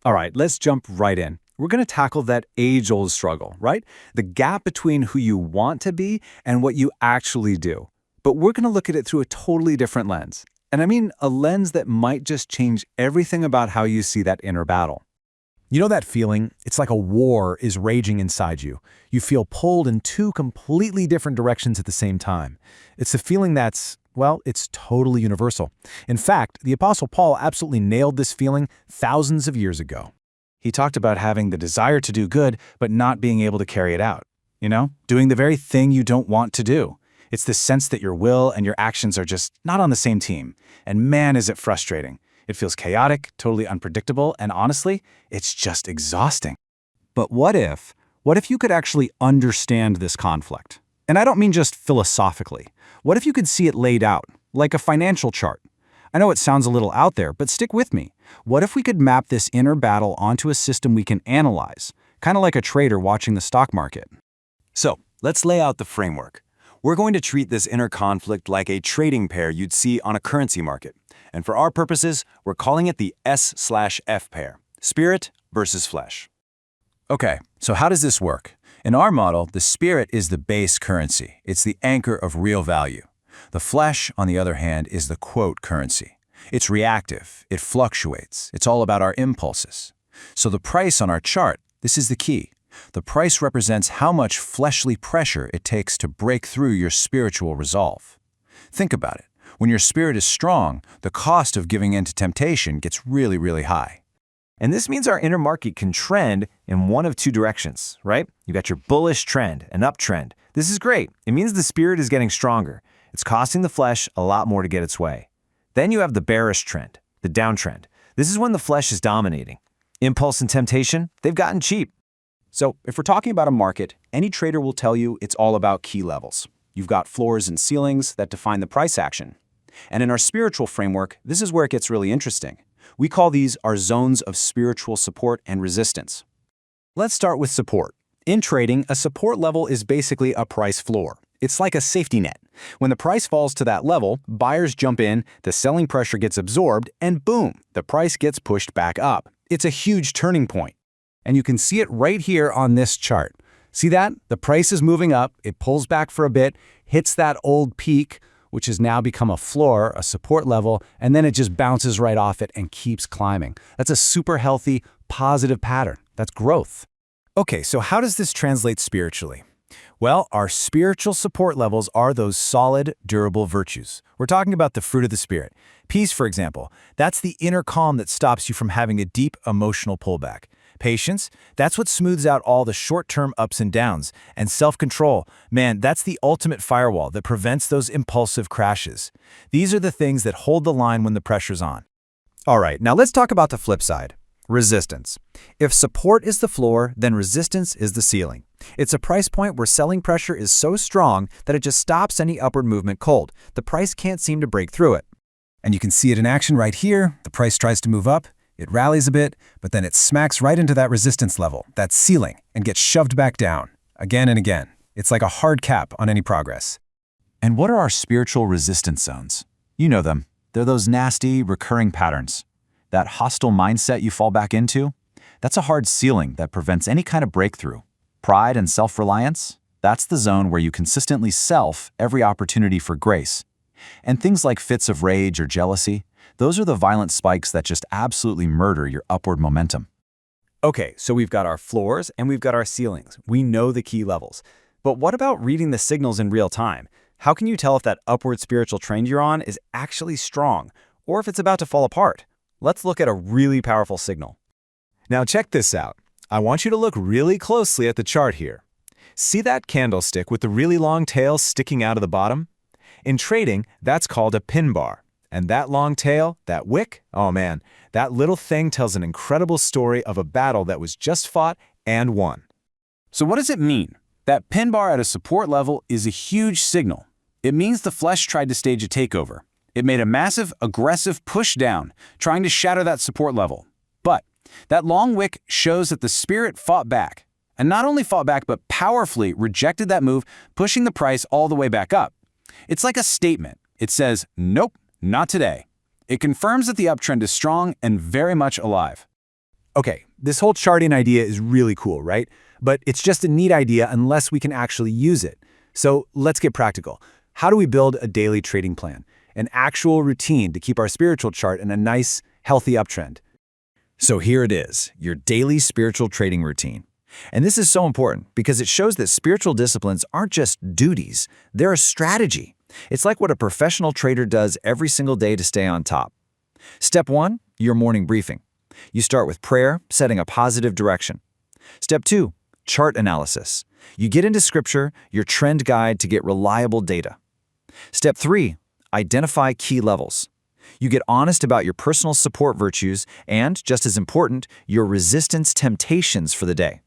All right, let's jump right in. We're going to tackle that age-old struggle, right? The gap between who you want to be and what you actually do. But we're going to look at it through a totally different lens. And I mean a lens that might just change everything about how you see that inner battle. You know that feeling? It's like a war is raging inside you. You feel pulled in two completely different directions at the same time. It's a feeling that's, well, it's totally universal. In fact, the Apostle Paul absolutely nailed this feeling thousands of years ago. He talked about having the desire to do good, but not being able to carry it out. Doing the very thing you don't want to do. It's the sense that your will and your actions are just not on the same team. And man, is it frustrating. It feels chaotic, totally unpredictable, and honestly, it's just exhausting. But what if you could actually understand this conflict? And I don't mean just philosophically. What if you could see it laid out, like a financial chart? I know it sounds a little out there, but stick with me. What if we could map this inner battle onto a system we can analyze, kind of like a trader watching the stock market? So, let's lay out the framework. We're going to treat this inner conflict like a trading pair you'd see on a currency market. And for our purposes, we're calling it the S/F pair, spirit versus flesh. Okay, so how does this work? In our model, the spirit is the base currency. It's the anchor of real value. The flesh, on the other hand, is the quote currency. It's reactive, it fluctuates, it's all about our impulses. So the price on our chart, this is the key. The price represents how much fleshly pressure it takes to break through your spiritual resolve. Think about it. When your spirit is strong, the cost of giving in to temptation gets really, really high. And this means our inner market can trend in one of two directions, right? You got your bullish trend, an uptrend. This is great. It means the spirit is getting stronger. It's costing the flesh a lot more to get its way. Then you have the bearish trend, the downtrend. This is when the flesh is dominating. Impulse and temptation, they've gotten cheap. So if we're talking about a market, any trader will tell you it's all about key levels. You've got floors and ceilings that define the price action. And in our spiritual framework, this is where it gets really interesting. We call these our zones of spiritual support and resistance. Let's start with support. In trading, a support level is basically a price floor. It's like a safety net. When the price falls to that level, buyers jump in, the selling pressure gets absorbed, and boom, the price gets pushed back up. It's a huge turning point. And you can see it right here on this chart. See that? The price is moving up, it pulls back for a bit, hits that old peak, which has now become a floor, a support level, and then it just bounces right off it and keeps climbing. That's a super healthy, positive pattern. That's growth. Okay, so how does this translate spiritually? Well, our spiritual support levels are those solid, durable virtues. We're talking about the fruit of the Spirit. Peace, for example, that's the inner calm that stops you from having a deep emotional pullback. Patience, that's what smooths out all the short-term ups and downs. And self-control, man, that's the ultimate firewall that prevents those impulsive crashes. These are the things that hold the line when the pressure's on. All right, now let's talk about the flip side, resistance. If support is the floor, then resistance is the ceiling. It's a price point where selling pressure is so strong that it just stops any upward movement cold. The price can't seem to break through it. And you can see it in action right here. The price tries to move up. It rallies a bit, but then it smacks right into that resistance level, that ceiling, and gets shoved back down, again and again. It's like a hard cap on any progress. And what are our spiritual resistance zones? You know them. They're those nasty, recurring patterns. That hostile mindset you fall back into? That's a hard ceiling that prevents any kind of breakthrough. Pride and self-reliance? That's the zone where you consistently self every opportunity for grace. And things like fits of rage or jealousy, those are the violent spikes that just absolutely murder your upward momentum. Okay, so we've got our floors and we've got our ceilings. We know the key levels. But what about reading the signals in real time? How can you tell if that upward spiritual trend you're on is actually strong or if it's about to fall apart? Let's look at a really powerful signal. Now check this out. I want you to look really closely at the chart here. See that candlestick with the really long tail sticking out of the bottom? In trading, that's called a pin bar. And that long tail, that wick, oh man, that little thing tells an incredible story of a battle that was just fought and won. So what does it mean? That pin bar at a support level is a huge signal. It means the flesh tried to stage a takeover. It made a massive, aggressive push down, trying to shatter that support level. But that long wick shows that the spirit fought back. And not only fought back, but powerfully rejected that move, pushing the price all the way back up. It's like a statement. It says, nope, not today. It confirms that the uptrend is strong and very much alive. Okay, this whole charting idea is really cool, right? But it's just a neat idea unless we can actually use it. So let's get practical. How do we build a daily trading plan? An actual routine to keep our spiritual chart in a nice, healthy uptrend. So here it is, your daily spiritual trading routine. And this is so important because it shows that spiritual disciplines aren't just duties, they're a strategy. It's like what a professional trader does every single day to stay on top. Step 1, your morning briefing. You start with prayer, setting a positive direction. Step 2, chart analysis. You get into scripture, your trend guide to get reliable data. Step 3, identify key levels. You get honest about your personal support virtues and, just as important, your resistance temptations for the day.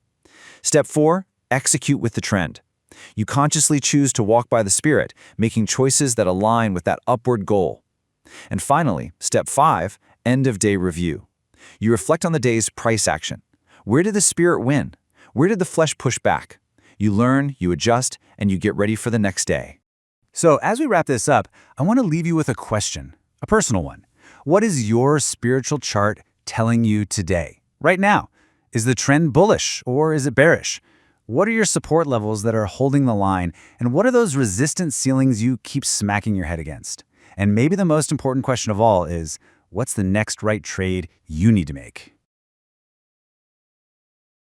Step 4, execute with the trend. You consciously choose to walk by the Spirit, making choices that align with that upward goal. And finally, Step 5, end-of-day review. You reflect on the day's price action. Where did the Spirit win? Where did the flesh push back? You learn, you adjust, and you get ready for the next day. So as we wrap this up, I want to leave you with a question, a personal one. What is your spiritual chart telling you today, right now? Is the trend bullish or is it bearish? What are your support levels that are holding the line, and what are those resistance ceilings you keep smacking your head against? And maybe the most important question of all is, what's the next right trade you need to make?